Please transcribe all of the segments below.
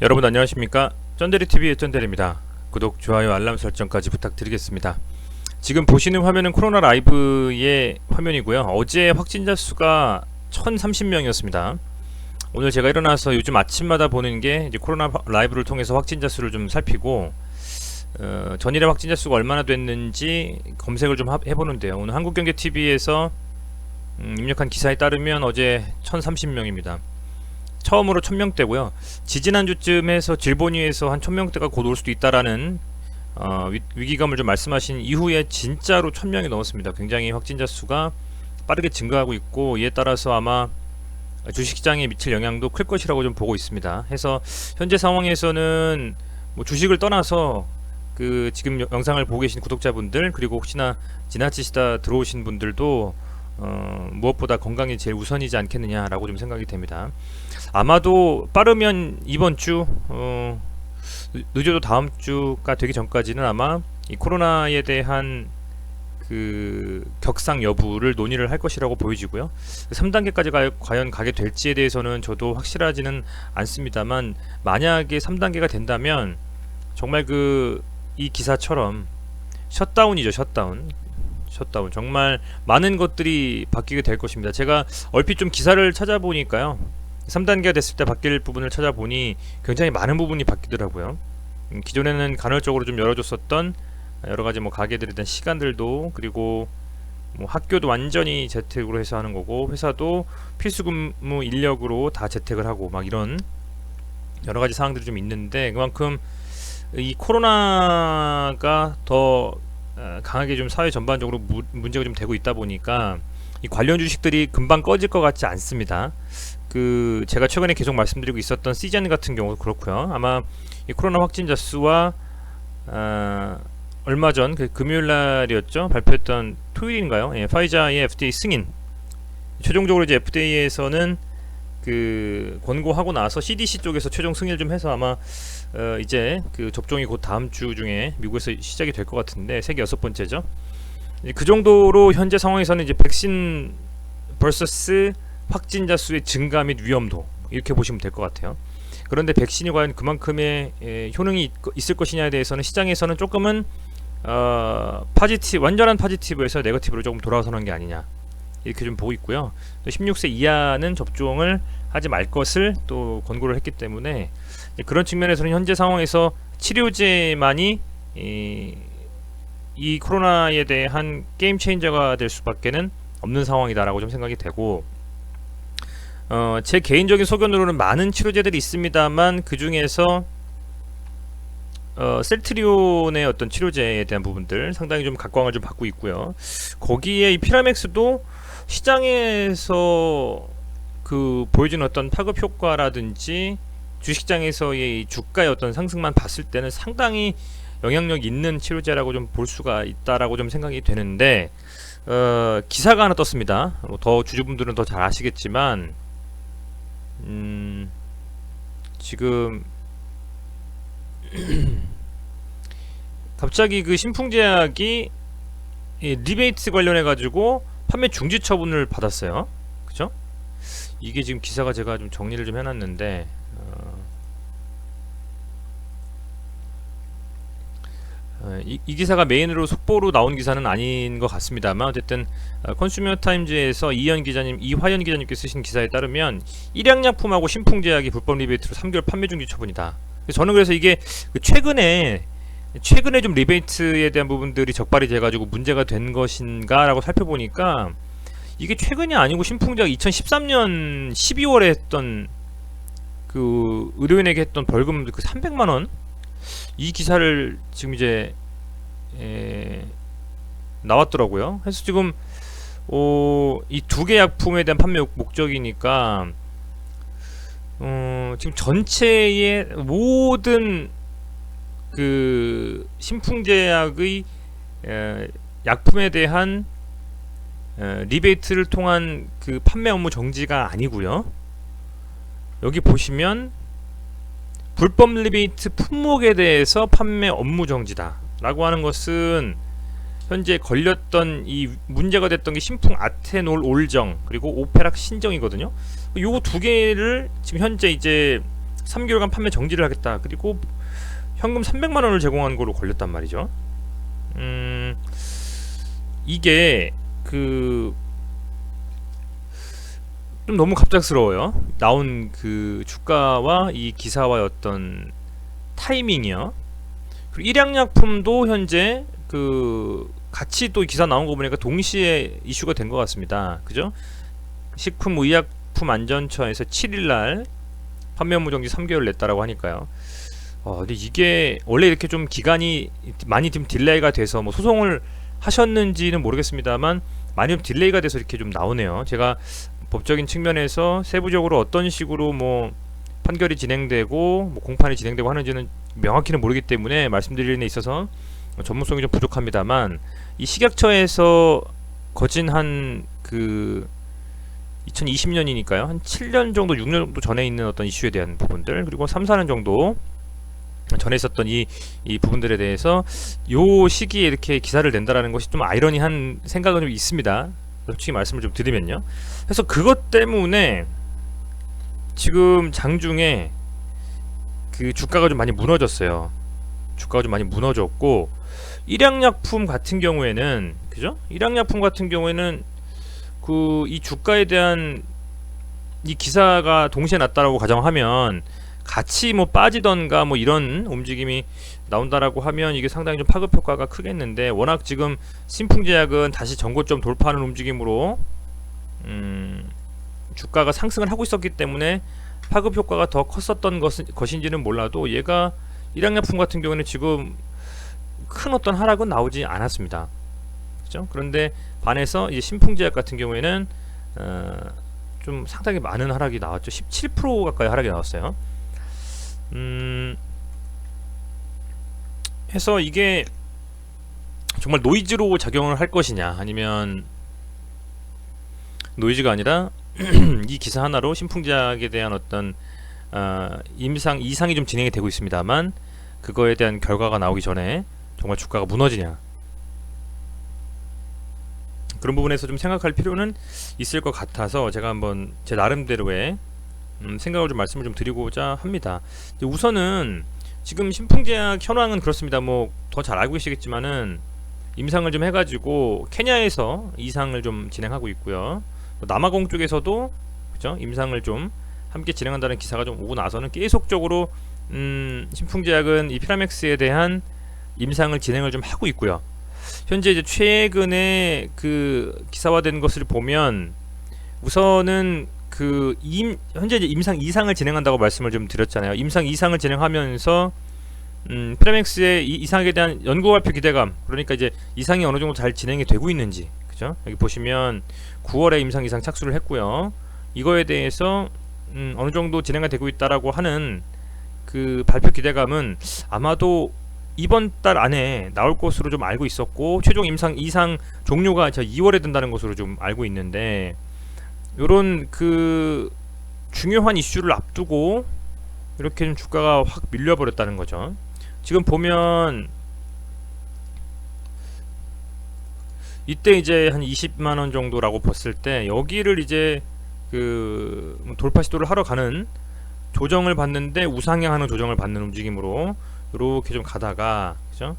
여러분 안녕하십니까? 쩐데리TV의 쩐데리입니다. 구독, 좋아요, 알람 설정까지 부탁드리겠습니다. 지금 보시는 화면은 코로나 라이브의 화면이고요. 어제 확진자 수가 1030명이었습니다. 오늘 제가 일어나서 요즘 아침마다 보는 게 이제 코로나 라이브를 통해서 확진자 수를 좀 살피고 전일의 확진자 수가 얼마나 됐는지 검색을 좀 해보는데요. 오늘 한국경제TV에서 입력한 기사에 따르면 어제 1030명입니다. 처음으로 1000명대고요. 지지난주쯤 해서 질본위에서 한 1000명대가 곧 올 수도 있다라는 위기감을 좀 말씀하신 이후에 진짜로 1000명이 넘었습니다. 굉장히 확진자 수가 빠르게 증가하고 있고, 이에 따라서 아마 주식시장에 미칠 영향도 클 것이라고 좀 보고 있습니다. 해서 현재 상황에서는 뭐 주식을 떠나서 지금 영상을 보고 계신 구독자분들, 그리고 혹시나 지나치시다 들어오신 분들도 무엇보다 건강이 제일 우선이지 않겠느냐라고 좀 생각이 됩니다. 아마도 빠르면 이번 주, 늦어도 다음 주가 되기 전까지는 아마 이 코로나에 대한 격상 여부를 논의를 할 것이라고 보여지고요. 3단계까지 과연 가게 될지에 대해서는 저도 확실하지는 않습니다만, 만약에 3단계가 된다면 정말 이 기사처럼 셧다운이죠. 셧다운. 정말 많은 것들이 바뀌게 될 것입니다. 제가 얼핏 좀 기사를 찾아보니까요, 3단계가 됐을 때 바뀔 부분을 찾아보니 굉장히 많은 부분이 바뀌더라고요. 기존에는 간헐적으로 좀 열어줬었던 여러가지 뭐 가게들에 대한 시간들도, 그리고 뭐 학교도 완전히 재택으로 해서 하는 거고, 회사도 필수근무 인력으로 다 재택을 하고, 막 이런 여러가지 사항들이 좀 있는데, 그만큼 이 코로나가 더 강하게 좀 사회 전반적으로 문제가 좀 되고 있다 보니까 이 관련 주식들이 금방 꺼질 것 같지 않습니다. 제가 최근에 계속 말씀드리고 있었던 시즌 같은 경우도 그렇고요. 아마 이 코로나 확진자 수와 얼마 전 금요일 날이었죠, 발표했던 토요일인가요? 예, 파이자의 FDA 승인, 최종적으로 이제 FDA에서는 권고하고 나서 CDC 쪽에서 최종 승인을 좀 해서 아마 이제 접종이 곧 다음 주 중에 미국에서 시작이 될 것 같은데, 세계 6번째죠. 그 정도로 현재 상황에서는 이제 백신 vs 확진자 수의 증가 및 위험도, 이렇게 보시면 될 것 같아요. 그런데 백신이 과연 그만큼의 효능이 있을 것이냐에 대해서는 시장에서는 조금은 완전한 파지티브에서 네거티브로 조금 돌아서는 게 아니냐, 이렇게 좀 보고 있고요. 16세 이하는 접종을 하지 말 것을 또 권고를 했기 때문에, 그런 측면에서는 현재 상황에서 치료제만이 이 코로나에 대한 게임 체인저가 될 수밖에는 없는 상황이다라고 좀 생각이 되고, 제 개인적인 소견으로는 많은 치료제들이 있습니다만, 그 중에서 셀트리온의 어떤 치료제에 대한 부분들 상당히 좀 각광을 좀 받고 있고요. 거기에 이 피라맥스도 시장에서 보여주는 어떤 파급 효과라든지 주식장에서의 주가의 어떤 상승만 봤을 때는 상당히 영향력 있는 치료제라고 좀 볼 수가 있다라고 좀 생각이 되는데, 기사가 하나 떴습니다. 더 주주분들은 더 잘 아시겠지만, 지금 갑자기 신풍제약이 리베이트 관련해 가지고 판매 중지 처분을 받았어요. 그죠? 이게 지금 기사가 제가 좀 정리를 좀 해놨는데, 이 기사가 메인으로 속보로 나온 기사는 아닌 것 같습니다만, 어쨌든 컨슈머 타임즈에서 이화연 기자님께 쓰신 기사에 따르면 일양약품하고 신풍제약이 불법 리베이트로 3개월 판매 중지 처분이다. 저는 그래서 이게 최근에 좀 리베이트에 대한 부분들이 적발이 돼가지고 문제가 된 것인가 라고 살펴보니까, 이게 최근이 아니고 신풍제약 2013년 12월에 했던 의료인에게 했던 벌금 300만원, 이 기사를 지금 이제 나왔더라고요. 그래서 지금 이 두 개 약품에 대한 판매 목적이니까, 지금 전체의 모든 신풍제약의 약품에 대한 리베이트를 통한 판매 업무 정지가 아니고요. 여기 보시면 불법 리베이트 품목에 대해서 판매 업무 정지다 라고 하는 것은, 현재 걸렸던 이 문제가 됐던 게 신풍 아테놀 올정 그리고 오페락 신정이거든요. 요거 두 개를 지금 현재 이제 3개월간 판매 정지를 하겠다. 그리고 현금 300만 원을 제공한 거로 걸렸단 말이죠. 이게 그 좀 너무 갑작스러워요. 나온 그 주가와 이 기사와의 어떤 타이밍이요. 그리고 일양약품도 현재 그 같이 또 기사 나온 거 보니까 동시에 이슈가 된 것 같습니다. 그죠? 식품의약품안전처에서 7일날 판매 업무 정지 3개월 냈다라고 하니까요. 근데 이게 원래 이렇게 좀 기간이 많이 좀 딜레이가 돼서 뭐 소송을 하셨는지는 모르겠습니다만 많이 좀 딜레이가 돼서 이렇게 좀 나오네요. 제가 법적인 측면에서 세부적으로 어떤 식으로 뭐 판결이 진행되고 뭐 공판이 진행되고 하는지는 명확히는 모르기 때문에 말씀드리는 데 있어서 전문성이 좀 부족합니다만, 이 식약처에서 거진 한 그 2020년이니까요. 한 7년 정도, 6년 정도 전에 있는 어떤 이슈에 대한 부분들, 그리고 3, 4년 정도 전에 있었던 이 부분들에 대해서 요 시기에 이렇게 기사를 낸다라는 것이 좀 아이러니한 생각은 좀 있습니다. 솔직히 말씀을 좀 드리면요. 그래서 그것 때문에 지금 장중에 그 주가가 좀 많이 무너졌어요. 주가가 좀 많이 무너졌고, 일양약품 같은 경우에는, 그죠? 일양약품 같은 경우에는 그 이 주가에 대한 이 기사가 동시에 났다라고 가정하면 같이 뭐 빠지던가 뭐 이런 움직임이 나온다라고 하면 이게 상당히 좀 파급 효과가 크겠는데, 워낙 지금 신풍제약은 다시 전고점 돌파하는 움직임으로 주가가 상승을 하고 있었기 때문에 파급 효과가 더 컸었던 것인지는 몰라도, 얘가 일양약품 같은 경우는 지금 큰 어떤 하락은 나오지 않았습니다. 그죠? 그런데 반해서 이제 신풍제약 같은 경우에는 좀 상당히 많은 하락이 나왔죠. 17% 가까이 하락이 나왔어요. 해서 이게 정말 노이즈로 작용을 할 것이냐, 아니면 노이즈가 아니라 이 기사 하나로 신풍제약에 대한 어떤 이상이 좀 진행이 되고 있습니다만, 그거에 대한 결과가 나오기 전에 정말 주가가 무너지냐, 그런 부분에서 좀 생각할 필요는 있을 것 같아서 제가 한번 제 나름대로의 생각을 좀 말씀을 좀 드리고자 합니다. 우선은 지금 신풍제약 현황은 그렇습니다. 뭐 더 잘 알고 계시겠지만은 임상을 좀 해가지고 케냐에서 이상을 좀 진행하고 있고요. 남아공 쪽에서도 그죠? 임상을 좀 함께 진행한다는 기사가 좀 오고 나서는 계속적으로 신풍제약은 이 피라맥스에 대한 임상을 진행을 좀 하고 있고요. 현재 이제 최근에 그 기사화된 것을 보면 우선은 현재 이제 임상 2상을 진행한다고 말씀을 좀 드렸잖아요. 임상 2상을 진행하면서 피라맥스의 이 이상에 대한 연구 발표 기대감, 그러니까 이제 이상이 어느 정도 잘 진행이 되고 있는지, 그죠? 여기 보시면 9월에 임상 2상 착수를 했고요. 이거에 대해서 어느 정도 진행이 되고 있다라고 하는 그 발표 기대감은 아마도 이번 달 안에 나올 것으로 좀 알고 있었고, 최종 임상 2상 종료가 2월에 된다는 것으로 좀 알고 있는데, 요런 그 중요한 이슈를 앞두고 이렇게 좀 주가가 확 밀려버렸다는 거죠. 지금 보면 이때 이제 한 20만원 정도라고 봤을 때, 여기를 이제 그 돌파 시도를 하러 가는 조정을 받는데 우상향하는 조정을 받는 움직임으로 이렇게 좀 가다가, 그죠?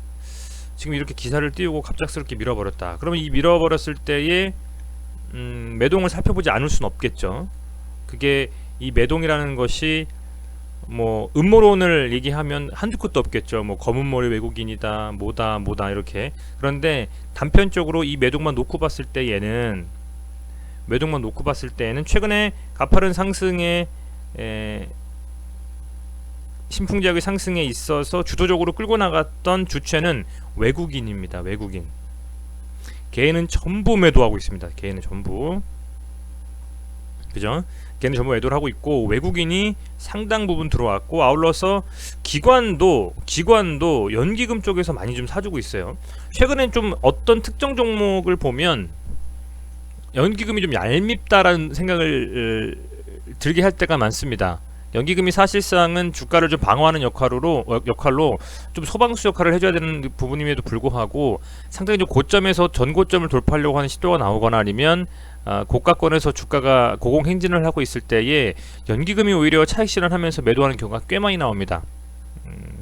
지금 이렇게 기사를 띄우고 갑작스럽게 밀어버렸다. 그러면 이 밀어버렸을 때에 매동을 살펴보지 않을 수는 없겠죠. 그게 이 매동이라는 것이 뭐 음모론을 얘기하면 한두 끝도 없겠죠. 뭐 검은머리 외국인이다, 뭐다 이렇게. 그런데 단편적으로 이 매동만 놓고 봤을 때에는 최근에 가파른 상승에 신풍제약의 상승에 있어서 주도적으로 끌고 나갔던 주체는 외국인입니다. 외국인. 걔는 전부 매도하고 있습니다. 걔는 전부, 그죠? 걔는 전부 매도를 하고 있고, 외국인이 상당 부분 들어왔고, 아울러서 기관도 연기금 쪽에서 많이 좀 사주고 있어요. 최근엔 좀 어떤 특정 종목을 보면 연기금이 좀 얄밉다라는 생각을 들게 할 때가 많습니다. 연기금이 사실상은 주가를 좀 방어하는 역할로 좀 소방수 역할을 해줘야 되는 부분임에도 불구하고, 상당히 좀 고점에서 전고점을 돌파하려고 하는 시도가 나오거나, 아니면 고가권에서 주가가 고공행진을 하고 있을 때에 연기금이 오히려 차익 실현하면서 매도하는 경우가 꽤 많이 나옵니다.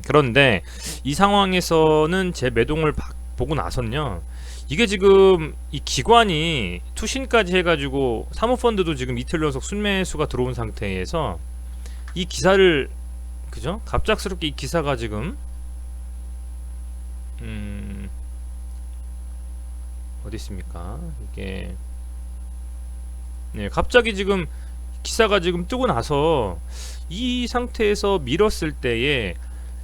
그런데 이 상황에서는 제 매동을 보고 나선요, 이게 지금 이 기관이 투신까지 해가지고 사모펀드도 지금 이틀 연속 순매수가 들어온 상태에서 이 기사를, 그죠? 갑작스럽게 이 기사가 지금 어디 있습니까? 이게 갑자기 지금 기사가 지금 뜨고 나서 이 상태에서 밀었을 때에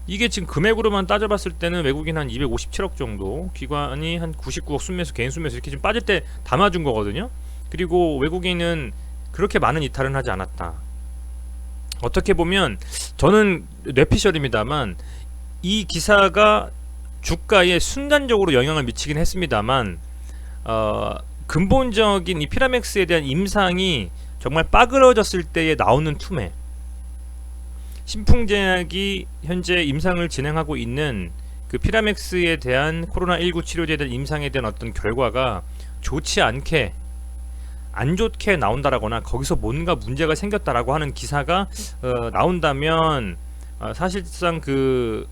이게 지금 금액으로만 따져봤을 때는 외국인 한 257억 정도, 기관이 한 99억 순매수, 개인 순매수 이렇게 좀 빠질 때 담아준 거거든요. 그리고 외국인은 그렇게 많은 이탈은 하지 않았다. 어떻게 보면 저는 뇌피셜입니다만 이 기사가 주가에 순간적으로 영향을 미치긴 했습니다만 근본적인 이 피라맥스에 대한 임상이 정말 빠그러졌을 때에 나오는 투매, 신풍제약이 현재 임상을 진행하고 있는 그 피라맥스에 대한 코로나19 치료제에 대한 임상에 대한 어떤 결과가 좋지 않게, 안 좋게 나온다라거나 거기서 뭔가 문제가 생겼다라고 하는 기사가 나온다면 사실상 그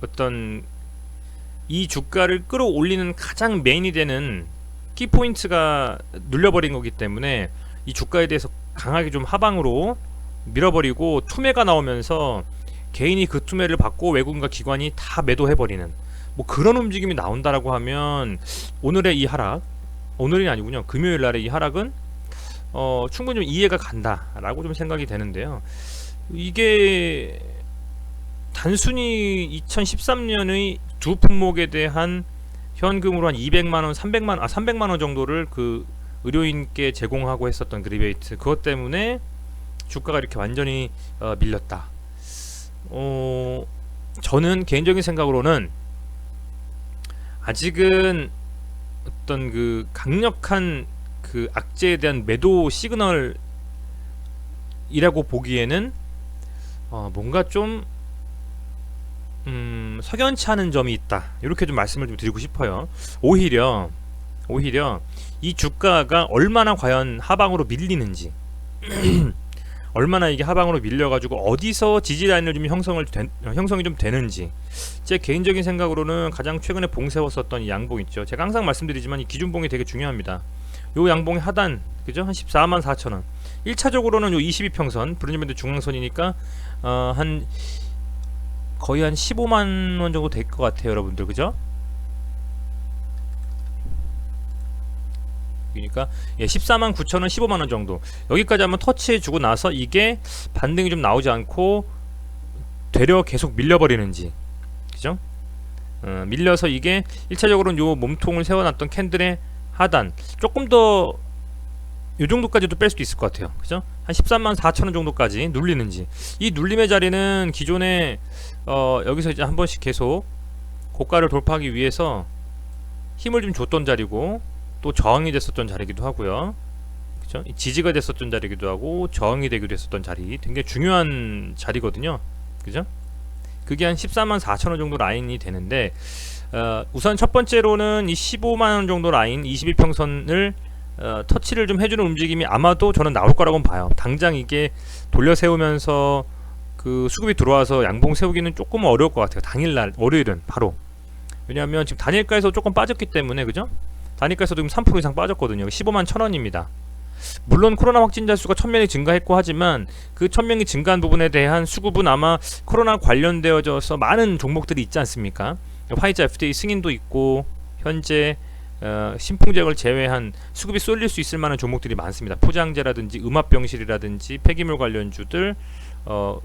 어떤 이 주가를 끌어올리는 가장 메인이 되는 키포인트가 눌려버린 거기 때문에 이 주가에 대해서 강하게 좀 하방으로 밀어버리고 투매가 나오면서 개인이 그 투매를 받고 외국인과 기관이 다 매도해버리는 뭐 그런 움직임이 나온다라고 하면 오늘의 이 하락, 오늘이 아니군요, 금요일 날의 이 하락은 충분히 좀 이해가 간다라고 좀 생각이 되는데요. 이게 단순히 2013년의 두 품목에 대한 현금으로 한 200만원, 300만원 정도를 그 의료인께 제공하고 했었던 그 리베이트, 그것 때문에 주가가 이렇게 완전히 밀렸다. 저는 개인적인 생각으로는 아직은 어떤 그 강력한 그 악재에 대한 매도 시그널이라고 보기에는 뭔가 좀 석연치 않은 점이 있다, 이렇게 좀 말씀을 좀 드리고 싶어요. 오히려 이 주가가 얼마나 과연 하방으로 밀리는지 얼마나 이게 하방으로 밀려가지고 어디서 지지라인을 좀 형성이 좀 되는지, 제 개인적인 생각으로는 가장 최근에 봉 세웠었던 이 양봉 있죠. 제가 항상 말씀드리지만 이 기준봉이 되게 중요합니다. 요 양봉의 하단, 그죠? 한 144,000원. 1차적으로는 요 22평선, 브루니밴드 중앙선이니까 한 거의 한 15만원 정도 될 것 같아요, 여러분들, 그죠? 그러니까 149,000원, 15만원 정도, 여기까지 한번 터치해주고 나서 이게 반등이 좀 나오지 않고 되려 계속 밀려버리는지, 그죠? 밀려서 이게 1차적으로는 요 몸통을 세워놨던 캔들의 하단 조금 더 요 정도까지도 뺄 수도 있을 것 같아요, 그죠? 한 134,000원 정도까지 눌리는지, 이 눌림의 자리는 기존에 여기서 이제 한 번씩 계속 고가를 돌파하기 위해서 힘을 좀 줬던 자리고, 또 저항이 됐었던 자리기도 하고요, 그죠? 지지가 됐었던 자리기도 하고 저항이 되기도 했었던 자리, 굉장히 중요한 자리거든요, 그죠? 그게 한 144,000원 정도 라인이 되는데, 우선 첫 번째로는 이 15만원 정도 라인 22평선을 터치를 좀 해주는 움직임이 아마도 저는 나올 거라고 봐요. 당장 이게 돌려 세우면서 그 수급이 들어와서 양봉 세우기는 조금 어려울 것 같아요, 당일날 월요일은 바로. 왜냐하면 지금 단일가에서 조금 빠졌기 때문에, 그죠? 단일가에서 지금 3% 이상 빠졌거든요. 15만 1,000원입니다. 물론 코로나 확진자 수가 1000명이 증가했고 하지만 그 1000명이 증가한 부분에 대한 수급은 아마 코로나 관련되어져서 많은 종목들이 있지 않습니까? 화이자 FDA 승인도 있고 현재 신풍제약을 제외한 수급이 쏠릴 수 있을 만한 종목들이 많습니다. 포장재라든지 음압병실이라든지 폐기물 관련주들, 또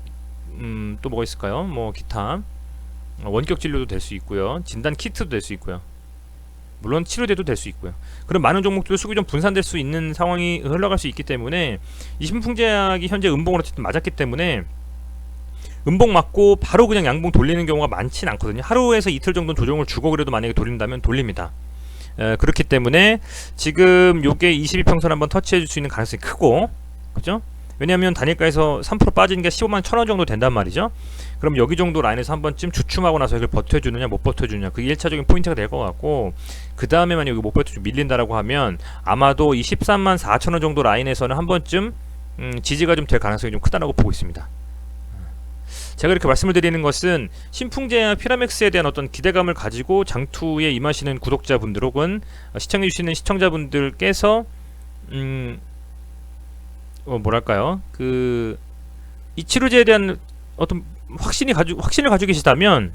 뭐가 있을까요? 뭐 기타 원격 진료도 될 수 있고요, 진단 키트도 될 수 있고요, 물론 치료제도 될 수 있고요. 그런 많은 종목들 수급이 좀 분산될 수 있는 상황이 흘러갈 수 있기 때문에 이 신풍제약이 현재 음봉으로 어쨌든 맞았기 때문에 음봉 맞고 바로 그냥 양봉 돌리는 경우가 많진 않거든요. 하루에서 이틀 정도는 조정을 주고 그래도 만약에 돌린다면 돌립니다. 그렇기 때문에 지금 요게 22평선 한번 터치해 줄 수 있는 가능성이 크고, 그죠? 왜냐하면 단일가에서 3% 빠지는 게 15만 1,000원 정도 된단 말이죠. 그럼 여기 정도 라인에서 한 번쯤 주춤하고 나서 이걸 버텨주느냐 못 버텨주느냐, 그게 1차적인 포인트가 될 것 같고, 그 다음에 만약 여기 못 버텨주고 밀린다라고 하면 아마도 이 13만 4천 원 정도 라인에서는 한 번쯤 지지가 좀 될 가능성이 좀 크다라고 보고 있습니다. 제가 이렇게 말씀을 드리는 것은 신풍제와 피라맥스에 대한 어떤 기대감을 가지고 장투에 임하시는 구독자분들 혹은 시청해주시는 시청자분들께서 뭐랄까요, 이 치료제에 대한 어떤 확신을 가지고 계시다면,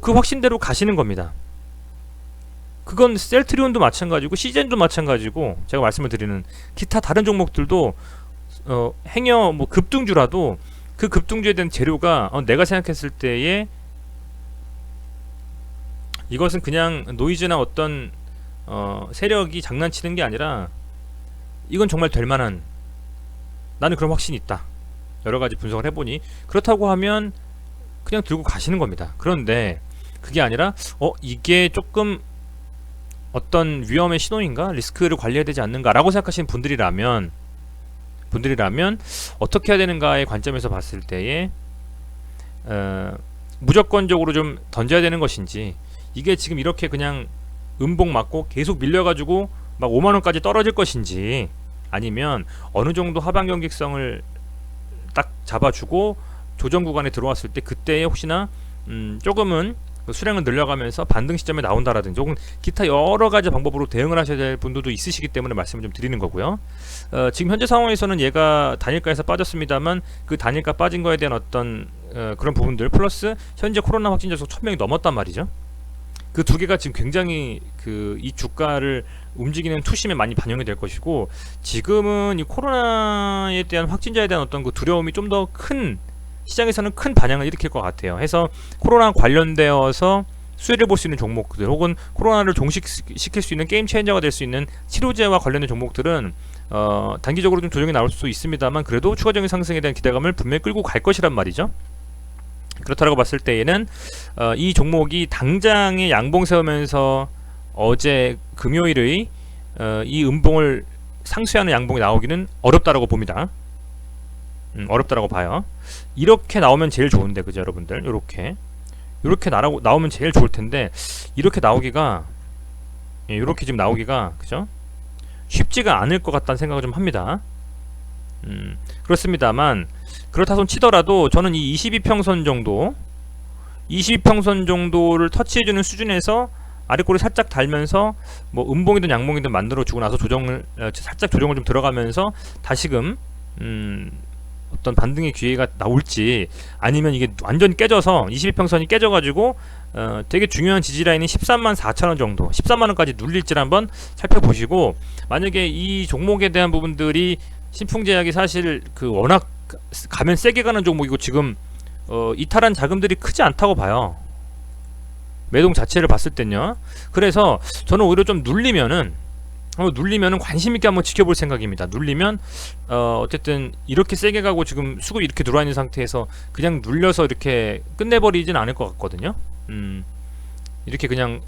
그 확신대로 가시는 겁니다. 그건 셀트리온도 마찬가지고 시젠도 마찬가지고, 제가 말씀을 드리는 기타 다른 종목들도 행여 뭐 급등주라도 그 급등주에 대한 재료가 내가 생각했을 때에 이것은 그냥 노이즈나 어떤 세력이 장난치는 게 아니라 이건 정말 될 만한, 나는 그런 확신이 있다. 여러 가지 분석을 해보니 그렇다고 하면 그냥 들고 가시는 겁니다. 그런데 그게 아니라 이게 조금 어떤 위험의 신호인가, 리스크를 관리해야 되지 않는가 라고 생각하시는 분들이라면 어떻게 해야 되는가의 관점에서 봤을 때에 무조건적으로 좀 던져야 되는 것인지, 이게 지금 이렇게 그냥 음봉 맞고 계속 밀려가지고 막 5만원까지 떨어질 것인지, 아니면 어느 정도 하방 경직성을 딱 잡아주고 조정 구간에 들어왔을 때 그때에 혹시나 조금은 수량을 늘려가면서 반등 시점에 나온다라든지, 혹은 기타 여러 가지 방법으로 대응을 하셔야 될 분들도 있으시기 때문에 말씀을 좀 드리는 거고요. 지금 현재 상황에서는 얘가 단일가에서 빠졌습니다만 그 단일가 빠진 거에 대한 어떤 그런 부분들 플러스 현재 코로나 확진자 수 1000명이 넘었단 말이죠. 그 두 개가 지금 굉장히 이 주가를 움직이는 투심에 많이 반영이 될 것이고, 지금은 이 코로나에 대한 확진자에 대한 어떤 그 두려움이 좀 더 큰, 시장에서는 큰 반향을 일으킬 것 같아요. 해서 코로나 관련되어서 수혜를 볼 수 있는 종목들 혹은 코로나를 종식시킬 수 있는 게임 체인저가 될 수 있는 치료제와 관련된 종목들은 단기적으로 좀 조정이 나올 수 있습니다만 그래도 추가적인 상승에 대한 기대감을 분명히 끌고 갈 것이란 말이죠. 그렇다고 봤을 때에는 이 종목이 당장에 양봉 세우면서 어제 금요일의 이 음봉을 상쇄하는 양봉이 나오기는 어렵다라고 봅니다. 어렵다라고 봐요. 이렇게 나오면 제일 좋은데, 그죠 여러분들? 요렇게 나오면 제일 좋을 텐데, 이렇게 나오기가, 요렇게 지금 나오기가, 그죠? 쉽지가 않을 것 같다는 생각을 좀 합니다. 그렇습니다만 그렇다 손 치더라도 저는 이 22평선 정도를 터치해주는 수준에서 아래꼬리 살짝 달면서 뭐 음봉이든 양봉이든 만들어주고 나서 살짝 조정을 좀 들어가면서 다시금 어떤 반등의 기회가 나올지, 아니면 이게 완전히 깨져서 22평선이 깨져가지고 되게 중요한 지지라인인 13만 4천원 정도, 13만원까지 눌릴지를 한번 살펴보시고, 만약에 이 종목에 대한 부분들이 신풍제약이 사실 워낙 가면 세게 가는 종목이고 지금 이탈한 자금들이 크지 않다고 봐요. 매동 자체를 봤을 땐요. 그래서 저는 오히려 좀 눌리면은 관심 있게 한번 지켜볼 생각입니다. 눌리면 어쨌든 이렇게 세게 가고 지금 수급이 이렇게 들어와 있는 상태에서 그냥 눌려서 이렇게 끝내버리진 않을 것 같거든요. 이렇게 그냥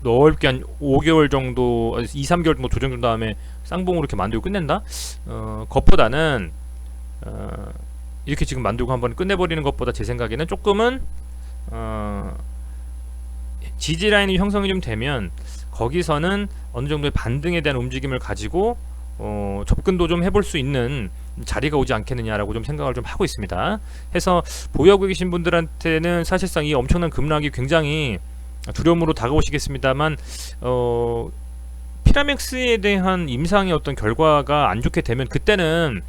넓게 한 5개월 정도, 2-3개월 정도 조정 준 다음에 쌍봉으로 이렇게 만들고 끝낸다? 것보다는 이렇게 지금 만들고 한번 끝내버리는 것보다 제 생각에는 조금은 지지 라인이 형성이 좀 되면 거기서는 어느 정도의 반등에 대한 움직임을 가지고 접근도 좀 해볼 수 있는 자리가 오지 않겠느냐라고 좀 생각을 좀 하고 있습니다. 해서 보유하고 계신 분들한테는 사실상 이 엄청난 급락이 굉장히 두려움으로 다가오시겠습니다만 피라맥스에 대한 임상의 어떤 결과가 안 좋게 되면 그때는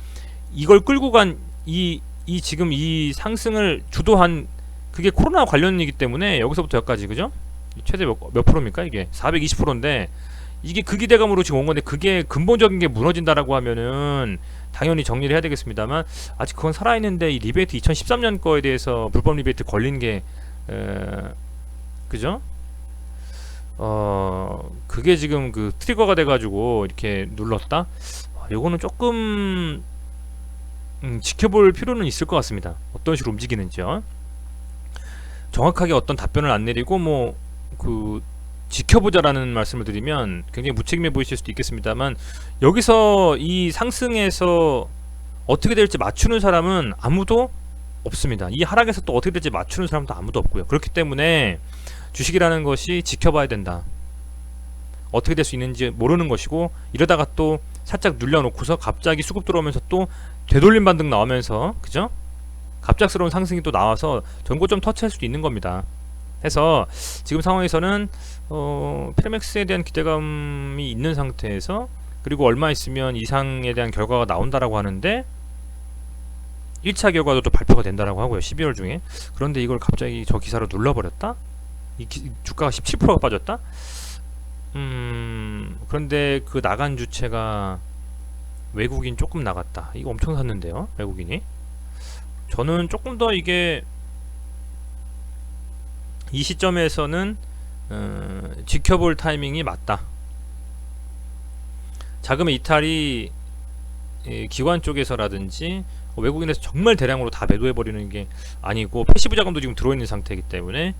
이걸 끌고 간 지금 이 상승을 주도한 그게 코로나 관련이기 때문에 여기서부터 여기까지, 그죠? 최대 몇 프로입니까? 이게 420%인데 이게 그 기대감으로 지금 온 건데 그게 근본적인 게 무너진다라고 하면은 당연히 정리를 해야 되겠습니다만, 아직 그건 살아있는데 이 리베이트 2013년 거에 대해서 불법 리베이트 걸린 게 그죠? 그게 지금 트리거가 돼가지고 이렇게 눌렀다? 요거는 조금 지켜볼 필요는 있을 것 같습니다. 어떤 식으로 움직이는지요. 정확하게 어떤 답변을 안 내리고 지켜보자라는 말씀을 드리면 굉장히 무책임해 보이실 수도 있겠습니다만, 여기서 이 상승에서 어떻게 될지 맞추는 사람은 아무도 없습니다. 이 하락에서 또 어떻게 될지 맞추는 사람도 아무도 없고요. 그렇기 때문에 주식이라는 것이 지켜봐야 된다. 어떻게 될 수 있는지 모르는 것이고, 이러다가 또 살짝 눌려놓고서 갑자기 수급 들어오면서 또 되돌림 반등 나오면서, 그죠? 갑작스러운 상승이 또 나와서 전고점 터치할 수도 있는 겁니다. 해서 지금 상황에서는 피라맥스에 대한 기대감이 있는 상태에서, 그리고 얼마 있으면 이상에 대한 결과가 나온다라고 하는데 1차 결과도 또 발표가 된다라고 하고요. 12월 중에. 그런데 이걸 갑자기 저 기사로 눌러버렸다? 주가가 17%가 빠졌다? 그런데 그 나간 주체가 외국인 조금 나갔다. 이거 엄청 샀는데요, 외국인이. 저는 조금 더 이게 이 시점에서는 지켜볼 타이밍이 맞다. 자금의 이탈이 기관 쪽에서라든지 외국인에서 정말 대량으로 다 매도해버리는 게 아니고, 패시브 자금도 지금 들어있는 상태이기 때문에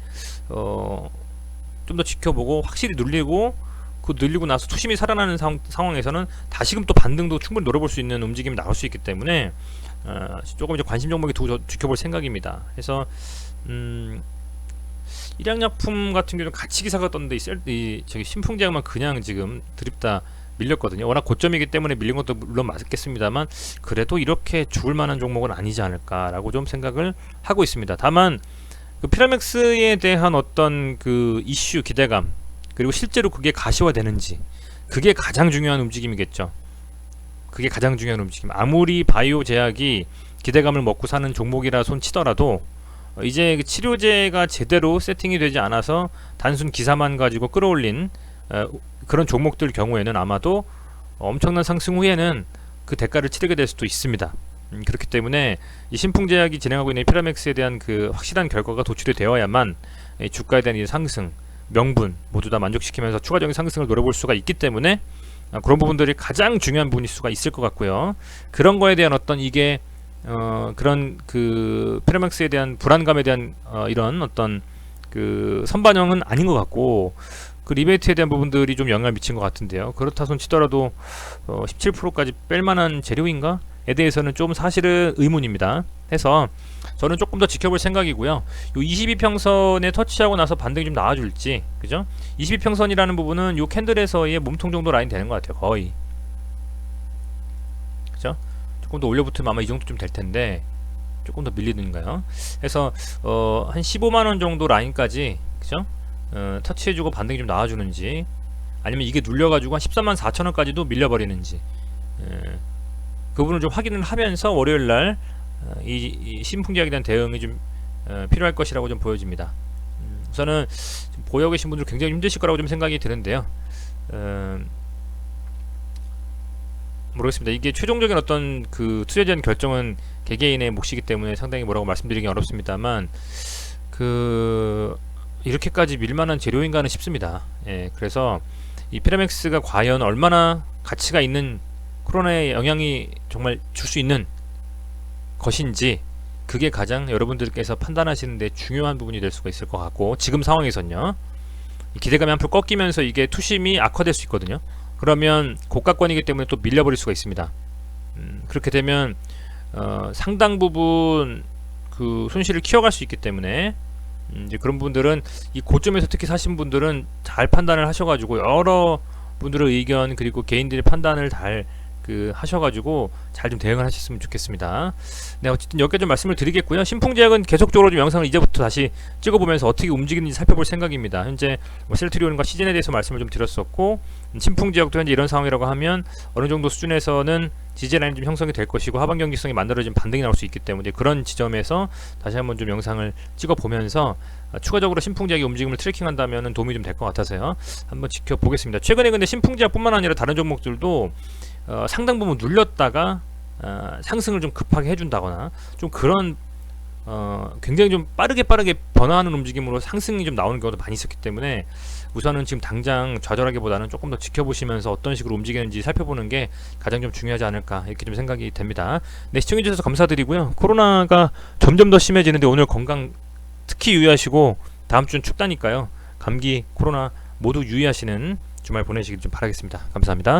좀 더 지켜보고 확실히 눌리고, 그 늘리고 나서 투심이 살아나는 상황에서는 다시금 또 반등도 충분히 노려볼 수 있는 움직임이 나올 수 있기 때문에 조금 이제 관심 종목에 두고 지켜볼 생각입니다. 그래서 일양약품 같은 경우는 같이 기사가 떴는데 저기 신풍제약만 그냥 지금 드립다 밀렸거든요. 워낙 고점이기 때문에 밀린 것도 물론 맞겠습니다만, 그래도 이렇게 죽을 만한 종목은 아니지 않을까라고 좀 생각을 하고 있습니다. 다만 그 피라맥스에 대한 어떤 그 이슈 기대감, 그리고 실제로 그게 가시화되는지, 그게 가장 중요한 움직임이겠죠. 그게 가장 중요한 움직임. 아무리 바이오 제약이 기대감을 먹고 사는 종목이라 손 치더라도 이제 그 치료제가 제대로 세팅이 되지 않아서 단순 기사만 가지고 끌어올린 그런 종목들 경우에는 아마도 엄청난 상승 후에는 그 대가를 치르게 될 수도 있습니다. 그렇기 때문에 이 신풍제약이 진행하고 있는 피라맥스에 대한 그 확실한 결과가 도출이 되어야만 주가에 대한 이 상승, 명분 모두 다 만족시키면서 추가적인 상승을 노려볼 수가 있기 때문에 그런 부분들이 가장 중요한 부분일 수가 있을 것 같고요. 그런 거에 대한 어떤 이게 그런 그 피라맥스에 대한 불안감에 대한 이런 어떤 그 선반영은 아닌 것 같고, 그 리베이트에 대한 부분들이 좀 영향을 미친 것 같은데요. 그렇다 손 치더라도 17%까지 뺄만한 재료인가? 에 대해서는 좀 사실은 의문입니다. 해서 저는 조금 더 지켜볼 생각이고요. 요 22평선에 터치하고 나서 반등이 좀 나와줄지, 그죠? 22평선이라는 부분은 요 캔들에서의 몸통 정도 라인 되는 것 같아요. 거의. 그죠? 조금 더 올려붙으면 아마 이 정도쯤 될 텐데 조금 더 밀리는가요? 해서 한 15만원 정도 라인까지, 그죠? 터치해주고 반등이 좀 나와주는지, 아니면 이게 눌려가지고 한 14만 4천원까지도 밀려버리는지, 그 부분을 좀 확인을 하면서 월요일날 이 신풍제약에 대한 대응이 좀 필요할 것이라고 좀 보여집니다. 우선은 보유하고 계신 분들 굉장히 힘드실 거라고 좀 생각이 드는데요. 모르겠습니다. 이게 최종적인 어떤 그 투자에 대한 결정은 개개인의 몫이기 때문에 상당히 뭐라고 말씀드리기 어렵습니다만, 그 이렇게까지 밀만한 재료인가는 싶습니다. 예, 그래서 이 피라맥스가 과연 얼마나 가치가 있는, 코로나의 영향이 정말 줄 수 있는 것인지, 그게 가장 여러분들께서 판단하시는데 중요한 부분이 될 수가 있을 것 같고, 지금 상황에선요, 기대감이 한풀 꺾이면서 이게 투심이 악화될 수 있거든요. 그러면 고가권이기 때문에 또 밀려버릴 수가 있습니다. 그렇게 되면 상당 부분 그 손실을 키워갈 수 있기 때문에 이제 그런 분들은, 이 고점에서 특히 사신 분들은 잘 판단을 하셔가지고, 여러 분들의 의견 그리고 개인들의 판단을 잘 하셔가지고 잘 좀 대응을 하셨으면 좋겠습니다. 네, 어쨌든 여기까지 좀 말씀을 드리겠고요. 신풍제약은 계속적으로 좀 영상을 이제부터 다시 찍어보면서 어떻게 움직이는지 살펴볼 생각입니다. 현재 셀트리온과 시즌에 대해서 말씀을 좀 드렸었고, 신풍제약도 현재 이런 상황이라고 하면 어느 정도 수준에서는 지지 라인이 좀 형성이 될 것이고, 하반 경직성이 만들어진 반등이 나올 수 있기 때문에, 그런 지점에서 다시 한번 좀 영상을 찍어보면서 추가적으로 신풍제약의 움직임을 트래킹한다면 도움이 좀 될 것 같아서요. 한번 지켜보겠습니다. 최근에 근데 신풍제약뿐만 아니라 다른 종목들도 상당 부분 눌렸다가 상승을 좀 급하게 해준다거나, 좀 그런 굉장히 좀 빠르게 변화하는 움직임으로 상승이 좀 나오는 경우도 많이 있었기 때문에, 우선은 지금 당장 좌절하기보다는 조금 더 지켜보시면서 어떤 식으로 움직이는지 살펴보는 게 가장 좀 중요하지 않을까, 이렇게 좀 생각이 됩니다. 네, 시청해주셔서 감사드리고요. 코로나가 점점 더 심해지는데 오늘 건강 특히 유의하시고, 다음 주는 춥다니까요. 감기, 코로나 모두 유의하시는 주말 보내시길 좀 바라겠습니다. 감사합니다.